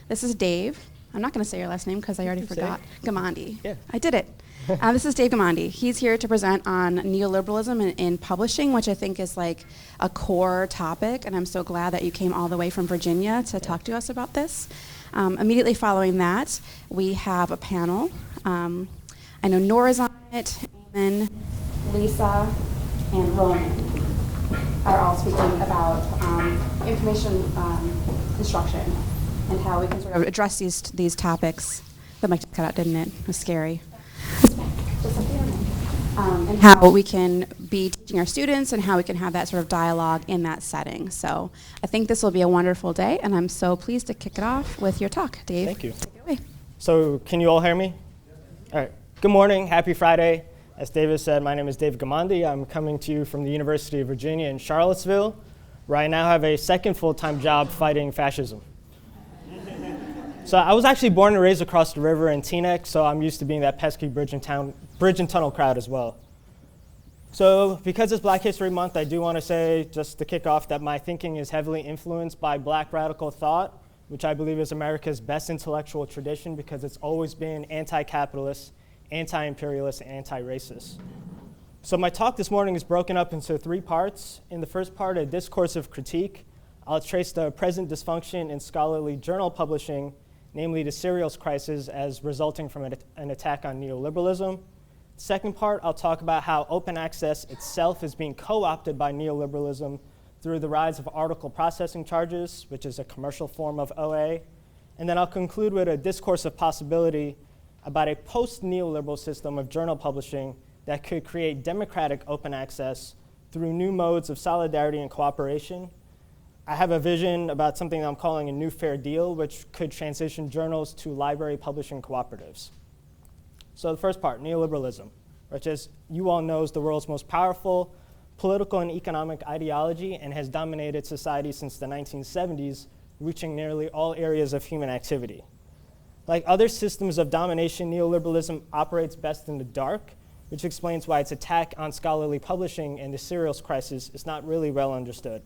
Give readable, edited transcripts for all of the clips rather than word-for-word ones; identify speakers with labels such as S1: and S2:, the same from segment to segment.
S1: This is Dave. I'm not going to say your last name because I already forgot. Ghamandi.
S2: Yeah.
S1: I did it. This is Dave Ghamandi. He's here to present on neoliberalism in publishing, which I think is like a core topic, and I'm so glad that you came all the way from Virginia to talk to us about this. Immediately following that, we have a panel. I know Nora's on it, Eamon, Lisa, and Roman are all speaking about information construction and how we can sort of address these topics. The mic cut out, didn't it? It was scary. And how we can be teaching our students and how we can have that sort of dialogue in that setting. So I think this will be a wonderful day, and I'm so pleased to kick it off with your talk, Dave.
S2: Thank you.
S1: Take it away.
S2: So can you all hear me? All right. Good morning. Happy Friday. As David said, my name is Dave Ghamandi. I'm coming to you from the University of Virginia in Charlottesville, where I now have a second full-time job fighting fascism. So I was actually born and raised across the river in Teaneck, so I'm used to being that pesky bridge and tunnel crowd as well. So because it's Black History Month, I do want to say, just to kick off, that my thinking is heavily influenced by Black radical thought, which I believe is America's best intellectual tradition because it's always been anti-capitalist, anti-imperialist, and anti-racist. So my talk this morning is broken up into 3 parts. In the first part, a discourse of critique, I'll trace the present dysfunction in scholarly journal publishing, namely the cereals crisis, as resulting from an attack on neoliberalism. Second part, I'll talk about how open access itself is being co-opted by neoliberalism through the rise of article processing charges, which is a commercial form of OA. And then I'll conclude with a discourse of possibility about a post-neoliberal system of journal publishing that could create democratic open access through new modes of solidarity and cooperation. I have a vision about something that I'm calling a new fair deal, which could transition journals to library publishing cooperatives. So the first part, neoliberalism, which, as you all know, is the world's most powerful political and economic ideology and has dominated society since the 1970s, reaching nearly all areas of human activity. Like other systems of domination, neoliberalism operates best in the dark, which explains why its attack on scholarly publishing and the cereals crisis is not really well understood.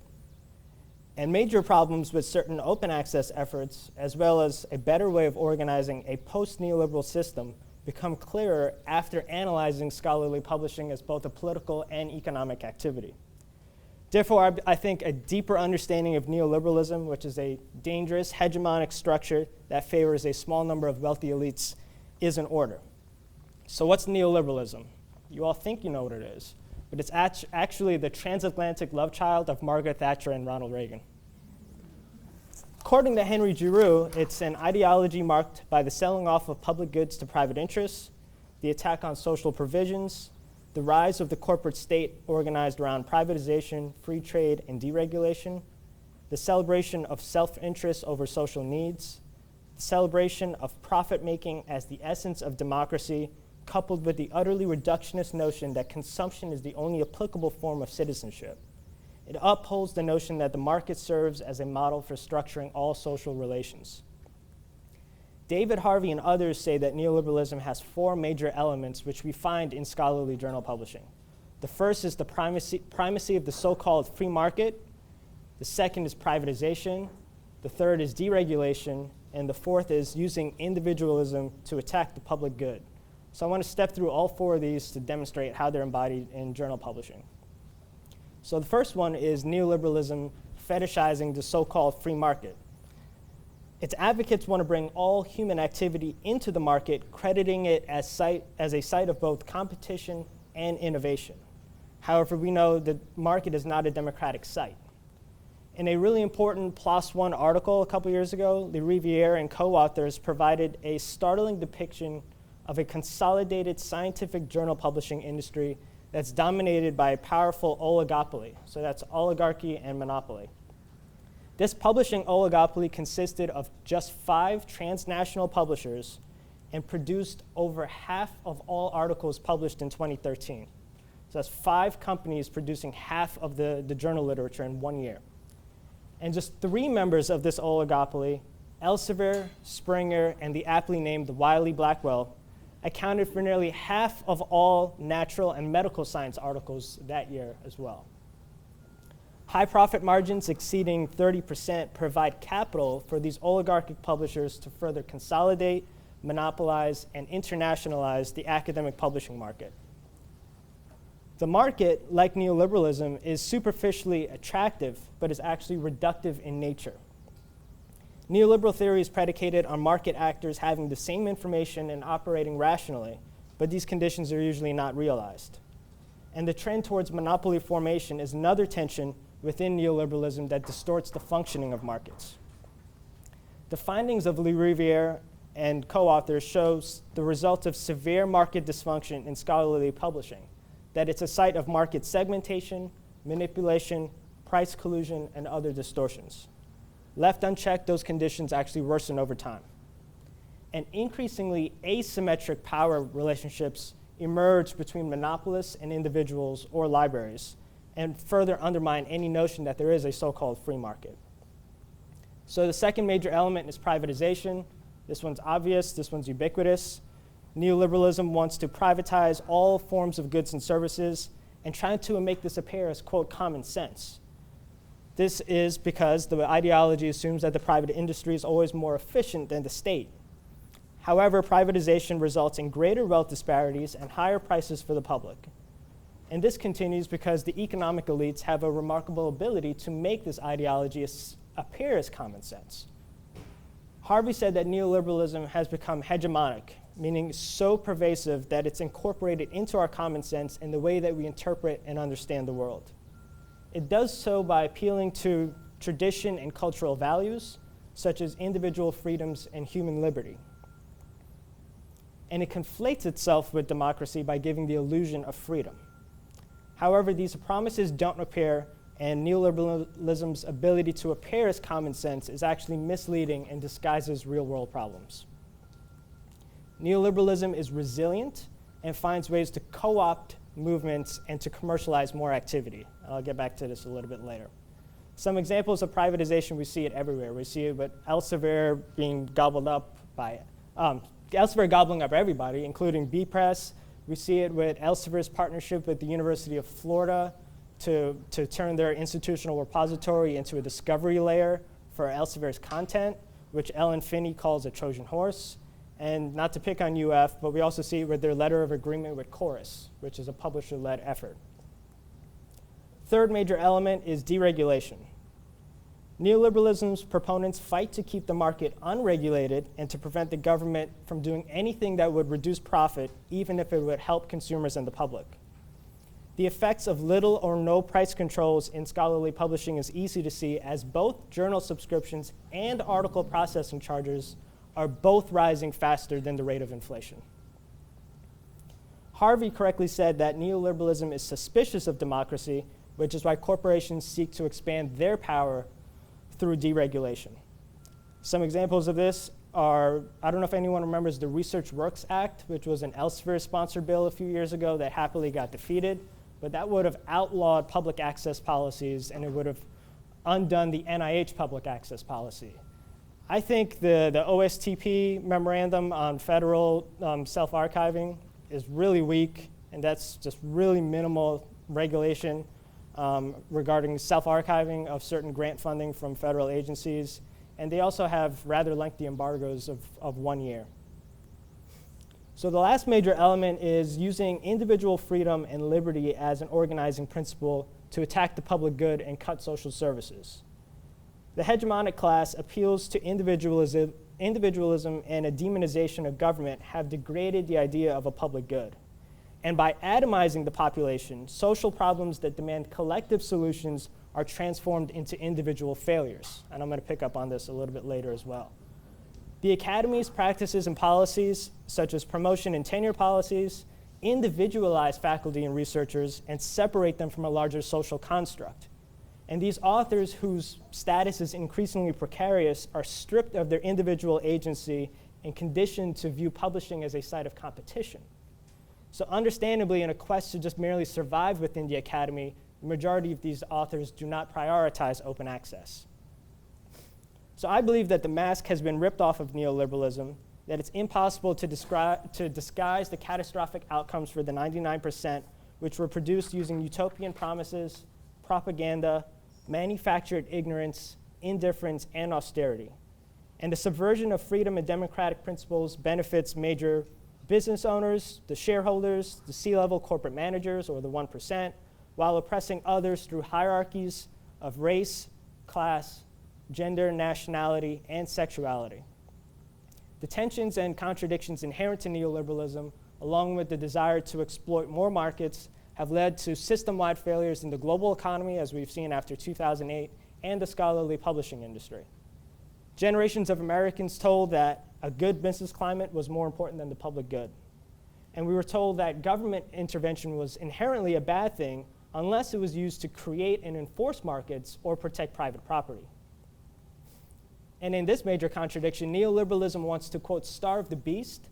S2: And major problems with certain open access efforts, as well as a better way of organizing a post-neoliberal system, become clearer after analyzing scholarly publishing as both a political and economic activity. Therefore, I think a deeper understanding of neoliberalism, which is a dangerous hegemonic structure that favors a small number of wealthy elites, is in order. So what's neoliberalism? You all think you know what it is, but it's actually the transatlantic love child of Margaret Thatcher and Ronald Reagan. According to Henry Giroux, it's an ideology marked by the selling off of public goods to private interests, the attack on social provisions, the rise of the corporate state organized around privatization, free trade, and deregulation, the celebration of self-interest over social needs, the celebration of profit-making as the essence of democracy, coupled with the utterly reductionist notion that consumption is the only applicable form of citizenship. It upholds the notion that the market serves as a model for structuring all social relations. David Harvey and others say that neoliberalism has 4 major elements which we find in scholarly journal publishing. The first is the primacy of the so-called free market. The second is privatization. The third is deregulation. And the fourth is using individualism to attack the public good. So I want to step through all 4 of these to demonstrate how they're embodied in journal publishing. So the first one is neoliberalism fetishizing the so-called free market. Its advocates want to bring all human activity into the market, crediting it as a site of both competition and innovation. However, we know the market is not a democratic site. In a really important PLOS One article a couple years ago, Le Riviere and co-authors provided a startling depiction of a consolidated scientific journal publishing industry that's dominated by a powerful oligopoly. So that's oligarchy and monopoly. This publishing oligopoly consisted of just 5 transnational publishers and produced over half of all articles published in 2013. So that's 5 companies producing half of the journal literature in 1 year. And just 3 members of this oligopoly, Elsevier, Springer, and the aptly named Wiley Blackwell, accounted for nearly half of all natural and medical science articles that year as well. High profit margins exceeding 30% provide capital for these oligarchic publishers to further consolidate, monopolize, and internationalize the academic publishing market. The market, like neoliberalism, is superficially attractive, but is actually reductive in nature. Neoliberal theory is predicated on market actors having the same information and operating rationally, but these conditions are usually not realized. And the trend towards monopoly formation is another tension within neoliberalism that distorts the functioning of markets. The findings of Lee Riviere and co-authors shows the result of severe market dysfunction in scholarly publishing, that it's a site of market segmentation, manipulation, price collusion, and other distortions. Left unchecked, those conditions actually worsen over time. And increasingly asymmetric power relationships emerge between monopolists and individuals or libraries, and further undermine any notion that there is a so-called free market. So the second major element is privatization. This one's obvious, this one's ubiquitous. Neoliberalism wants to privatize all forms of goods and services and trying to make this appear as, quote, common sense. This is because the ideology assumes that the private industry is always more efficient than the state. However, privatization results in greater wealth disparities and higher prices for the public. And this continues because the economic elites have a remarkable ability to make this ideology appear as common sense. Harvey said that neoliberalism has become hegemonic, meaning so pervasive that it's incorporated into our common sense in the way that we interpret and understand the world. It does so by appealing to tradition and cultural values, such as individual freedoms and human liberty. And it conflates itself with democracy by giving the illusion of freedom. However, these promises don't appear, and neoliberalism's ability to appear as common sense is actually misleading and disguises real-world problems. Neoliberalism is resilient and finds ways to co-opt movements and to commercialize more activity. I'll get back to this a little bit later. Some examples of privatization, we see it everywhere. We see it with Elsevier being gobbled up by, Elsevier gobbling up everybody, including B-Press. We see it with Elsevier's partnership with the University of Florida to turn their institutional repository into a discovery layer for Elsevier's content, which Ellen Finney calls a Trojan horse. And not to pick on UF, but we also see it with their letter of agreement with Chorus, which is a publisher-led effort. Third major element is deregulation. Neoliberalism's proponents fight to keep the market unregulated and to prevent the government from doing anything that would reduce profit, even if it would help consumers and the public. The effects of little or no price controls in scholarly publishing is easy to see, as both journal subscriptions and article processing charges are both rising faster than the rate of inflation. Harvey correctly said that neoliberalism is suspicious of democracy, which is why corporations seek to expand their power through deregulation. Some examples of this are, I don't know if anyone remembers the Research Works Act, which was an Elsevier-sponsored bill a few years ago that happily got defeated, but that would have outlawed public access policies and it would have undone the NIH public access policy. I think the OSTP memorandum on federal self-archiving is really weak, and that's just really minimal regulation regarding self-archiving of certain grant funding from federal agencies. And they also have rather lengthy embargoes of 1 year. So the last major element is using individual freedom and liberty as an organizing principle to attack the public good and cut social services. The hegemonic class appeals to individualism and a demonization of government have degraded the idea of a public good. And by atomizing the population, social problems that demand collective solutions are transformed into individual failures. And I'm going to pick up on this a little bit later as well. The academy's practices and policies, such as promotion and tenure policies, individualize faculty and researchers and separate them from a larger social construct. And these authors, whose status is increasingly precarious, are stripped of their individual agency and conditioned to view publishing as a site of competition. So understandably, in a quest to just merely survive within the academy, the majority of these authors do not prioritize open access. So I believe that the mask has been ripped off of neoliberalism, that it's impossible to disguise the catastrophic outcomes for the 99%, which were produced using utopian promises, propaganda, manufactured ignorance, indifference, and austerity. And the subversion of freedom and democratic principles benefits major business owners, the shareholders, the C-level corporate managers, or the 1%, while oppressing others through hierarchies of race, class, gender, nationality, and sexuality. The tensions and contradictions inherent to neoliberalism, along with the desire to exploit more markets, have led to system-wide failures in the global economy, as we've seen after 2008, and the scholarly publishing industry. Generations of Americans told that a good business climate was more important than the public good. And we were told that government intervention was inherently a bad thing unless it was used to create and enforce markets or protect private property. And in this major contradiction, neoliberalism wants to, quote, starve the beast,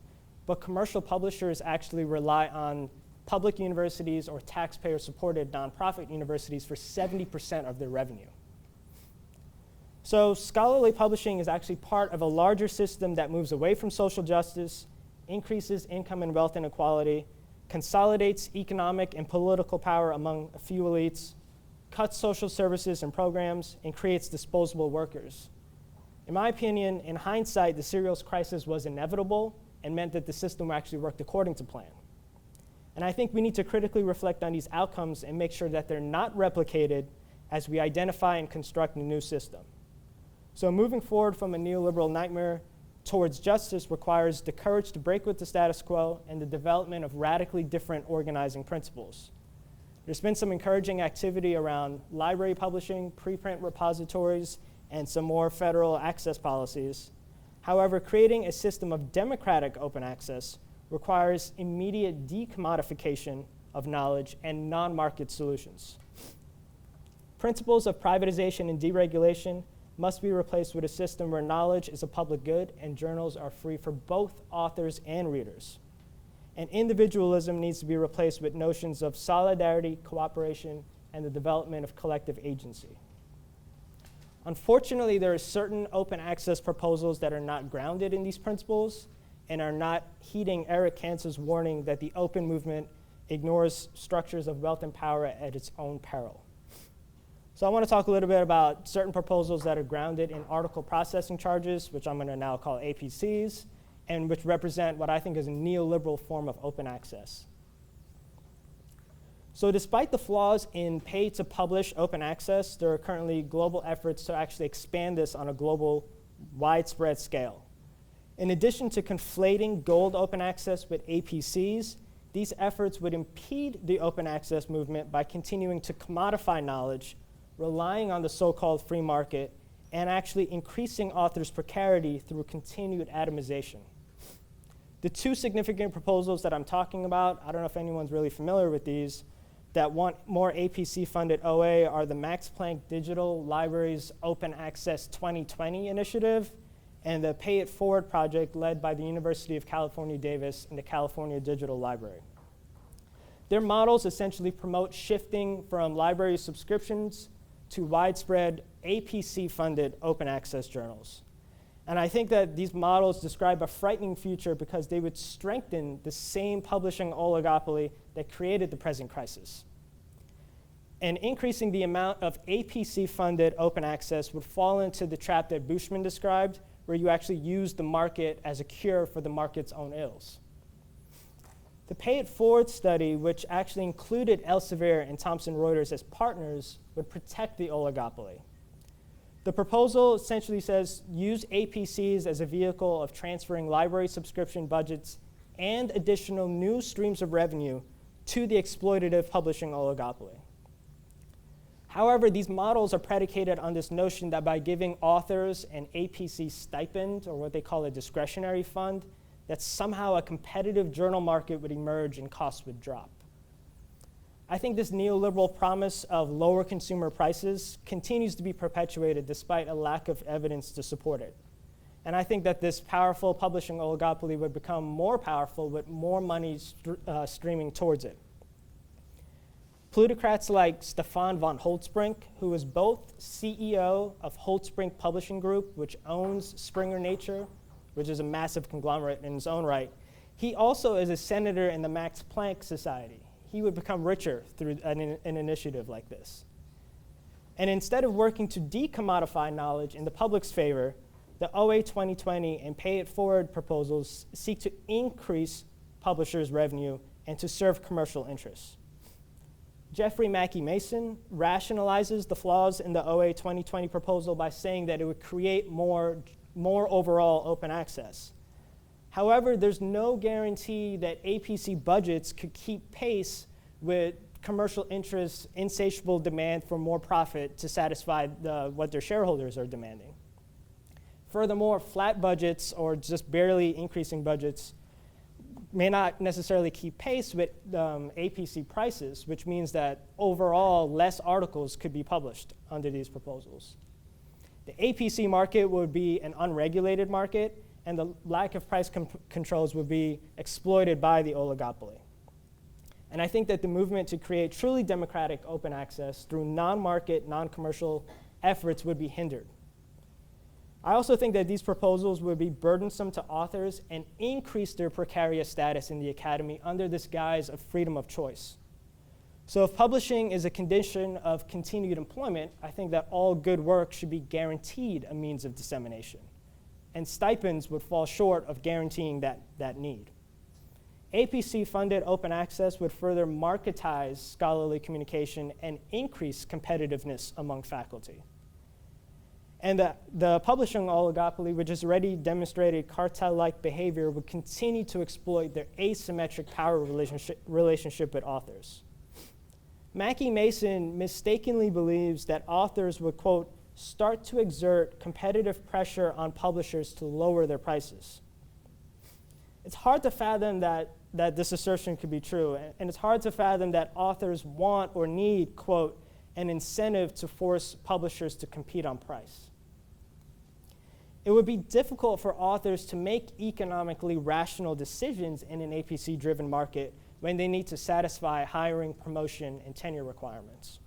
S2: but commercial publishers actually rely on public universities or taxpayer-supported nonprofit universities for 70% of their revenue. So scholarly publishing is actually part of a larger system that moves away from social justice, increases income and wealth inequality, consolidates economic and political power among a few elites, cuts social services and programs, and creates disposable workers. In my opinion, in hindsight, the cereals crisis was inevitable and meant that the system actually worked according to plan. And I think we need to critically reflect on these outcomes and make sure that they're not replicated as we identify and construct a new system. So moving forward from a neoliberal nightmare towards justice requires the courage to break with the status quo and the development of radically different organizing principles. There's been some encouraging activity around library publishing, preprint repositories, and some more federal access policies. However, creating a system of democratic open access requires immediate decommodification of knowledge and non-market solutions. Principles of privatization and deregulation must be replaced with a system where knowledge is a public good and journals are free for both authors and readers. And individualism needs to be replaced with notions of solidarity, cooperation, and the development of collective agency. Unfortunately, there are certain open access proposals that are not grounded in these principles and are not heeding Eric Kanz's warning that the open movement ignores structures of wealth and power at its own peril. So I want to talk a little bit about certain proposals that are grounded in article processing charges, which I'm going to now call APCs, and which represent what I think is a neoliberal form of open access. So despite the flaws in pay-to-publish open access, there are currently global efforts to actually expand this on a global, widespread scale. In addition to conflating gold open access with APCs, these efforts would impede the open access movement by continuing to commodify knowledge, relying on the so-called free market, and actually increasing authors' precarity through continued atomization. The two significant proposals that I'm talking about, I don't know if anyone's really familiar with these, that want more APC-funded OA are the Max Planck Digital Libraries Open Access 2020 initiative and the Pay It Forward project led by the University of California, Davis and the California Digital Library. Their models essentially promote shifting from library subscriptions to widespread APC-funded open access journals. And I think that these models describe a frightening future because they would strengthen the same publishing oligopoly that created the present crisis. And increasing the amount of APC-funded open access would fall into the trap that Bushman described, where you actually use the market as a cure for the market's own ills. The Pay It Forward study, which actually included Elsevier and Thomson Reuters as partners, would protect the oligopoly. The proposal essentially says use APCs as a vehicle of transferring library subscription budgets and additional new streams of revenue to the exploitative publishing oligopoly. However, these models are predicated on this notion that by giving authors an APC stipend, or what they call a discretionary fund, that somehow a competitive journal market would emerge and costs would drop. I think this neoliberal promise of lower consumer prices continues to be perpetuated despite a lack of evidence to support it. And I think that this powerful publishing oligopoly would become more powerful with more money streaming towards it. Plutocrats like Stefan von Holtzbrink, who is both CEO of Holtzbrink Publishing Group, which owns Springer Nature, which is a massive conglomerate in its own right, he also is a senator in the Max Planck Society. He would become richer through an initiative like this. And instead of working to decommodify knowledge in the public's favor, the OA 2020 and Pay It Forward proposals seek to increase publishers' revenue and to serve commercial interests. Jeffrey Mackey Mason rationalizes the flaws in the OA 2020 proposal by saying that it would create more overall open access. However, there's no guarantee that APC budgets could keep pace with commercial interests' insatiable demand for more profit to satisfy what their shareholders are demanding. Furthermore, flat budgets or just barely increasing budgets may not necessarily keep pace with APC prices, which means that overall less articles could be published under these proposals. The APC market would be an unregulated market, and the lack of price controls would be exploited by the oligopoly. And I think that the movement to create truly democratic open access through non-market, non-commercial efforts would be hindered. I also think that these proposals would be burdensome to authors and increase their precarious status in the academy under this guise of freedom of choice. So if publishing is a condition of continued employment, I think that all good work should be guaranteed a means of dissemination, and stipends would fall short of guaranteeing that need. APC-funded open access would further marketize scholarly communication and increase competitiveness among faculty. And the publishing oligopoly, which has already demonstrated cartel-like behavior, would continue to exploit their asymmetric power relationship with authors. Mackey Mason mistakenly believes that authors would, quote, start to exert competitive pressure on publishers to lower their prices. It's hard to fathom that this assertion could be true, and it's hard to fathom that authors want or need, quote, an incentive to force publishers to compete on price. It would be difficult for authors to make economically rational decisions in an APC-driven market when they need to satisfy hiring, promotion, and tenure requirements.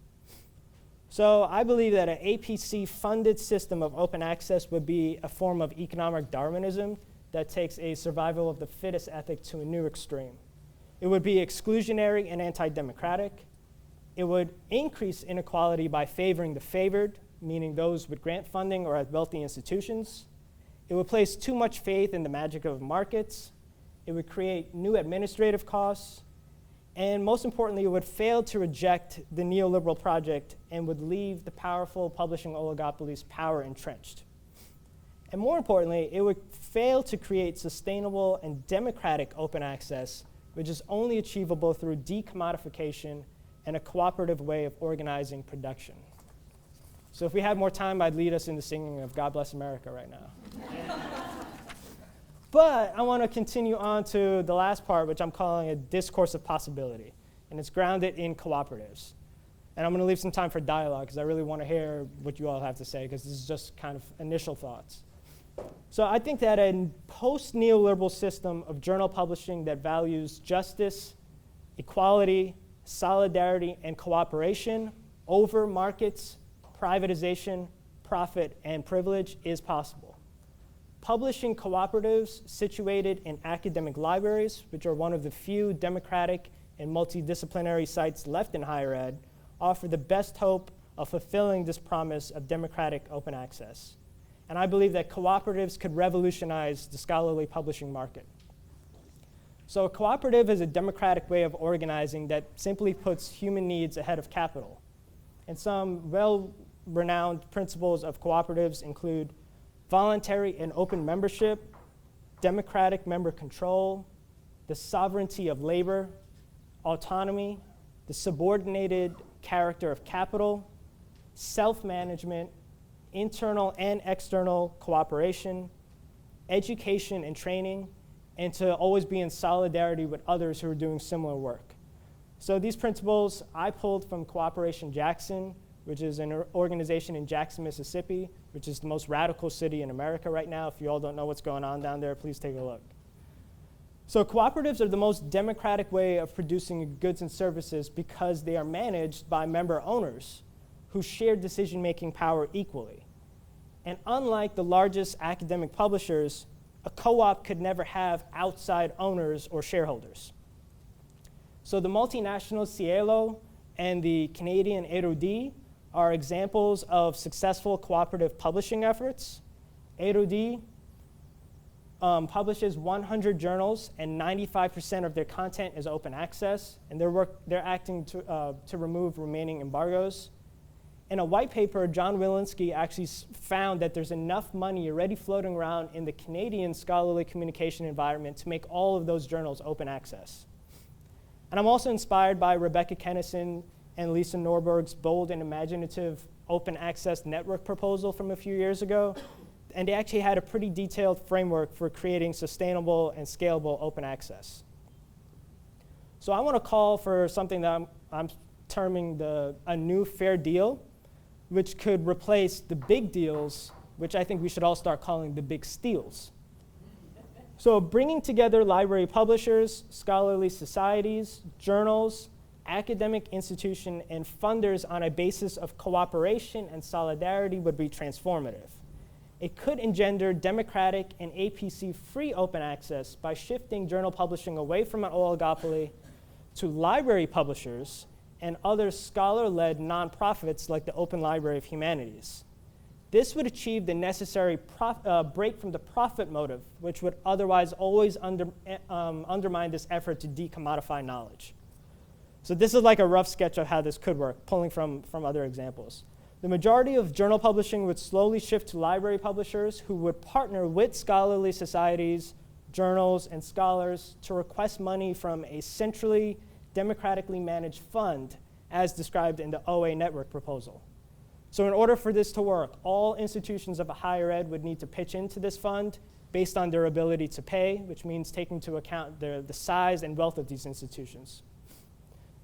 S2: So I believe that an APC-funded system of open access would be a form of economic Darwinism that takes a survival of the fittest ethic to a new extreme. It would be exclusionary and anti-democratic. It would increase inequality by favoring the favored, meaning those with grant funding or at wealthy institutions. It would place too much faith in the magic of markets. It would create new administrative costs. And most importantly, it would fail to reject the neoliberal project and would leave the powerful publishing oligopoly's power entrenched. And more importantly, it would fail to create sustainable and democratic open access, which is only achievable through decommodification and a cooperative way of organizing production. So if we had more time, I'd lead us in the singing of God Bless America right now. But I want to continue on to the last part, which I'm calling a Discourse of Possibility, and it's grounded in cooperatives. And I'm going to leave some time for dialogue, because I really want to hear what you all have to say, because this is just kind of initial thoughts. So I think that a post-neoliberal system of journal publishing that values justice, equality, solidarity, and cooperation over markets, privatization, profit, and privilege is possible. Publishing cooperatives situated in academic libraries, which are one of the few democratic and multidisciplinary sites left in higher ed, offer the best hope of fulfilling this promise of democratic open access. And I believe that cooperatives could revolutionize the scholarly publishing market. So a cooperative is a democratic way of organizing that simply puts human needs ahead of capital. And some well-renowned principles of cooperatives include voluntary and open membership, democratic member control, the sovereignty of labor, autonomy, the subordinated character of capital, self-management, internal and external cooperation, education and training, and to always be in solidarity with others who are doing similar work. So these principles I pulled from Cooperation Jackson, which is an organization in Jackson, Mississippi, which is the most radical city in America right now. If you all don't know what's going on down there, please take a look. So cooperatives are the most democratic way of producing goods and services because they are managed by member owners who share decision-making power equally. And unlike the largest academic publishers, a co-op could never have outside owners or shareholders. So the multinational Cielo and the Canadian Érudit are examples of successful cooperative publishing efforts. Erudi publishes 100 journals, and 95% of their content is open access, and they're acting to remove remaining embargoes. In a white paper, John Wilinski actually found that there's enough money already floating around in the Canadian scholarly communication environment to make all of those journals open access. And I'm also inspired by Rebecca Kennison and Lisa Norberg's bold and imaginative open access network proposal from a few years ago. And they actually had a pretty detailed framework for creating sustainable and scalable open access. So I want to call for something that I'm terming a new fair deal, which could replace the big deals, which I think we should all start calling the big steals. So bringing together library publishers, scholarly societies, journals, academic institutions, and funders on a basis of cooperation and solidarity would be transformative. It could engender democratic and APC-free open access by shifting journal publishing away from an oligopoly to library publishers and other scholar-led nonprofits like the Open Library of Humanities. This would achieve the necessary break from the profit motive, which would otherwise always undermine this effort to decommodify knowledge. So this is like a rough sketch of how this could work, pulling from other examples. The majority of journal publishing would slowly shift to library publishers who would partner with scholarly societies, journals, and scholars to request money from a centrally democratically managed fund as described in the OA network proposal. So in order for this to work, all institutions of higher ed would need to pitch into this fund based on their ability to pay, which means taking into account the size and wealth of these institutions.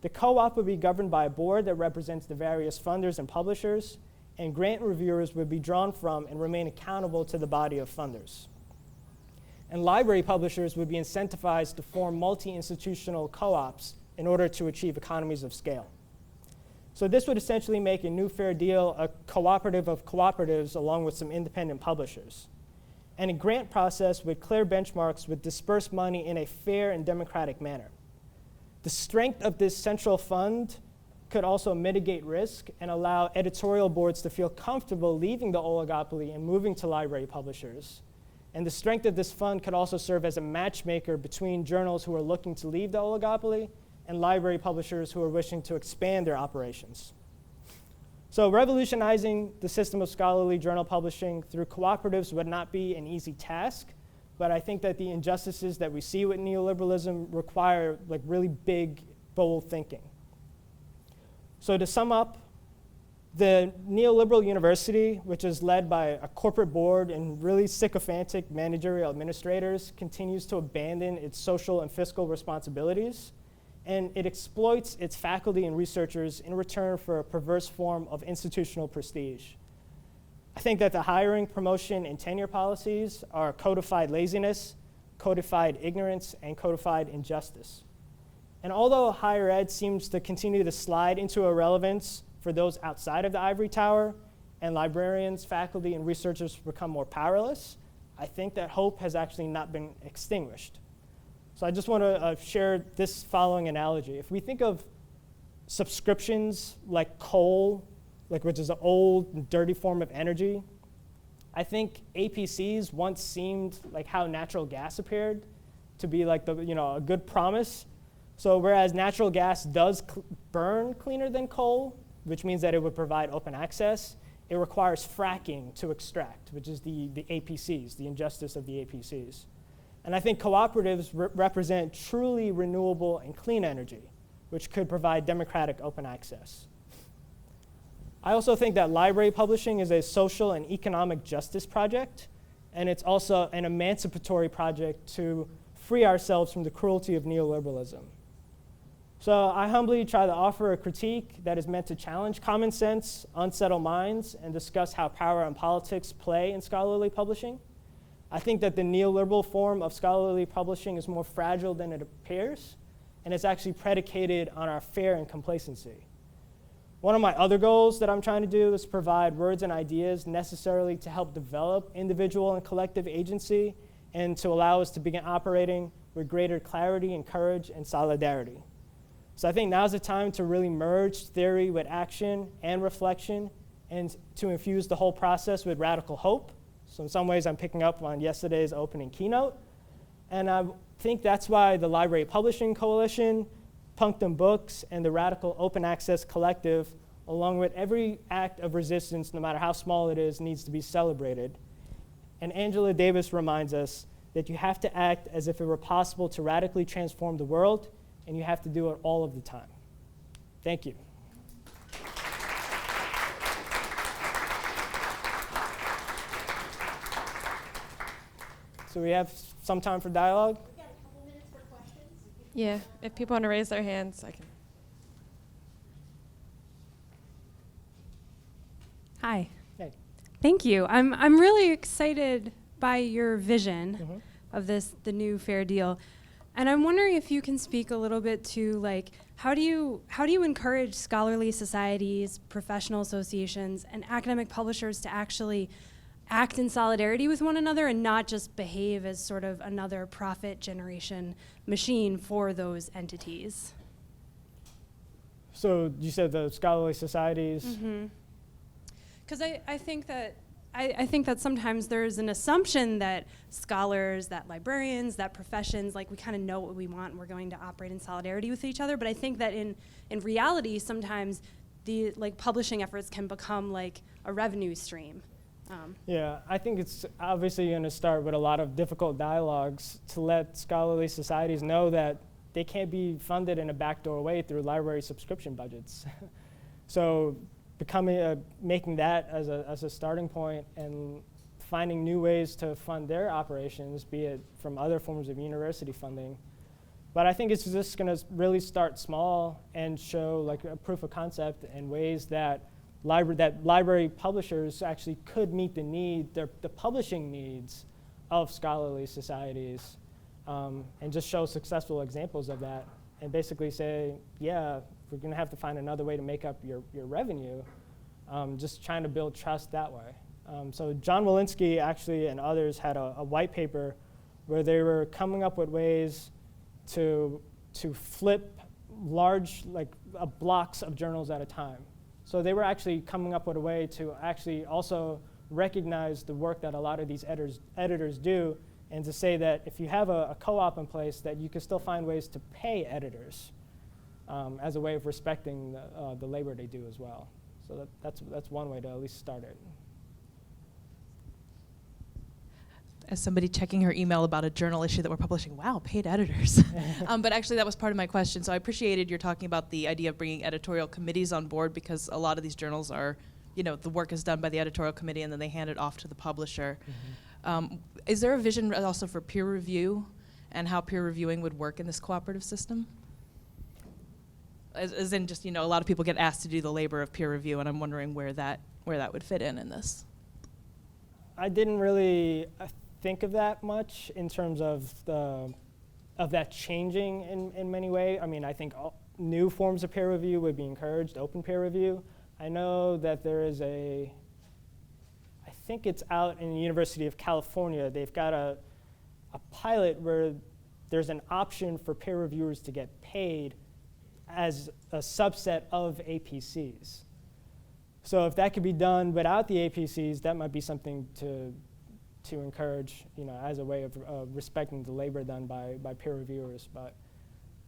S2: The co-op would be governed by a board that represents the various funders and publishers, and grant reviewers would be drawn from and remain accountable to the body of funders. And library publishers would be incentivized to form multi-institutional co-ops in order to achieve economies of scale. So this would essentially make a new fair deal a cooperative of cooperatives along with some independent publishers. And a grant process with clear benchmarks would disperse money in a fair and democratic manner. The strength of this central fund could also mitigate risk and allow editorial boards to feel comfortable leaving the oligopoly and moving to library publishers. And the strength of this fund could also serve as a matchmaker between journals who are looking to leave the oligopoly and library publishers who are wishing to expand their operations. So revolutionizing the system of scholarly journal publishing through cooperatives would not be an easy task, but I think that the injustices that we see with neoliberalism require like really big, bold thinking. So to sum up, the neoliberal university, which is led by a corporate board and really sycophantic managerial administrators, continues to abandon its social and fiscal responsibilities, and it exploits its faculty and researchers in return for a perverse form of institutional prestige. I think that the hiring, promotion, and tenure policies are codified laziness, codified ignorance, and codified injustice. And although higher ed seems to continue to slide into irrelevance for those outside of the ivory tower, and librarians, faculty, and researchers become more powerless, I think that hope has actually not been extinguished. So I just want to share this following analogy. If we think of subscriptions like coal, which is an old and dirty form of energy, I think APCs once seemed like how natural gas appeared to be like a good promise. So whereas natural gas does burn cleaner than coal, which means that it would provide open access, it requires fracking to extract, which is the APCs, the injustice of the APCs. And I think cooperatives represent truly renewable and clean energy, which could provide democratic open access. I also think that library publishing is a social and economic justice project, and it's also an emancipatory project to free ourselves from the cruelty of neoliberalism. So I humbly try to offer a critique that is meant to challenge common sense, unsettle minds, and discuss how power and politics play in scholarly publishing. I think that the neoliberal form of scholarly publishing is more fragile than it appears, and it's actually predicated on our fear and complacency. One of my other goals that I'm trying to do is provide words and ideas necessarily to help develop individual and collective agency and to allow us to begin operating with greater clarity and courage and solidarity. So I think now's the time to really merge theory with action and reflection, and to infuse the whole process with radical hope. So in some ways, I'm picking up on yesterday's opening keynote. And I think that's why the Library Publishing Coalition, Punctum Books, and the Radical Open Access Collective, along with every act of resistance, no matter how small it is, needs to be celebrated. And Angela Davis reminds us that you have to act as if it were possible to radically transform the world, and you have to do it all of the time. Thank you. So we have some time for dialogue.
S3: We've got a couple minutes for questions.
S4: Yeah, if people want to raise their hands, I can.
S5: Hi.
S2: Hey.
S5: Thank you. I'm really excited by your vision of the new fair deal. And I'm wondering if you can speak a little bit to how do you encourage scholarly societies, professional associations, and academic publishers to actually act in solidarity with one another and not just behave as sort of another profit generation machine for those entities?
S2: So you said the scholarly societies.
S5: Because I think that sometimes there's an assumption that scholars, that librarians, that professions, we kind of know what we want and we're going to operate in solidarity with each other. But I think that in reality, sometimes the publishing efforts can become a revenue stream.
S2: Yeah, I think it's obviously going to start with a lot of difficult dialogues to let scholarly societies know that they can't be funded in a backdoor way through library subscription budgets. So making that as a starting point and finding new ways to fund their operations, be it from other forms of university funding. But I think it's just going to really start small and show a proof of concept in ways that library publishers actually could meet the publishing needs of scholarly societies, and just show successful examples of that, and basically say, yeah, we're going to have to find another way to make up your revenue, just trying to build trust that way. So John Walensky actually and others had a white paper where they were coming up with ways to flip large blocks of journals at a time. So they were actually coming up with a way to actually also recognize the work that a lot of these editors do, and to say that if you have a co-op in place, that you can still find ways to pay editors as a way of respecting the labor they do as well. So that's one way to at least start it.
S6: As somebody checking her email about a journal issue that we're publishing, wow, paid editors. But actually that was part of my question. So I appreciated your talking about the idea of bringing editorial committees on board, because a lot of these journals are, the work is done by the editorial committee and then they hand it off to the publisher. Is there a vision also for peer review and how peer reviewing would work in this cooperative system? As in just, a lot of people get asked to do the labor of peer review, and I'm wondering where that would fit in this.
S2: I didn't really think of that much in terms of that changing in many ways. I mean, I think new forms of peer review would be encouraged, open peer review. I know that there is I think it's out in the University of California, they've got a pilot where there's an option for peer reviewers to get paid as a subset of APCs. So if that could be done without the APCs, that might be something to encourage, as a way of respecting the labor done by peer reviewers. But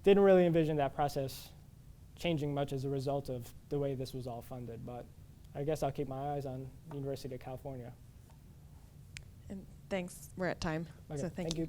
S2: didn't really envision that process changing much as a result of the way this was all funded. But I guess I'll keep my eyes on the University of California.
S4: And thanks. We're at time.
S2: Okay,
S4: So thank you.
S2: you.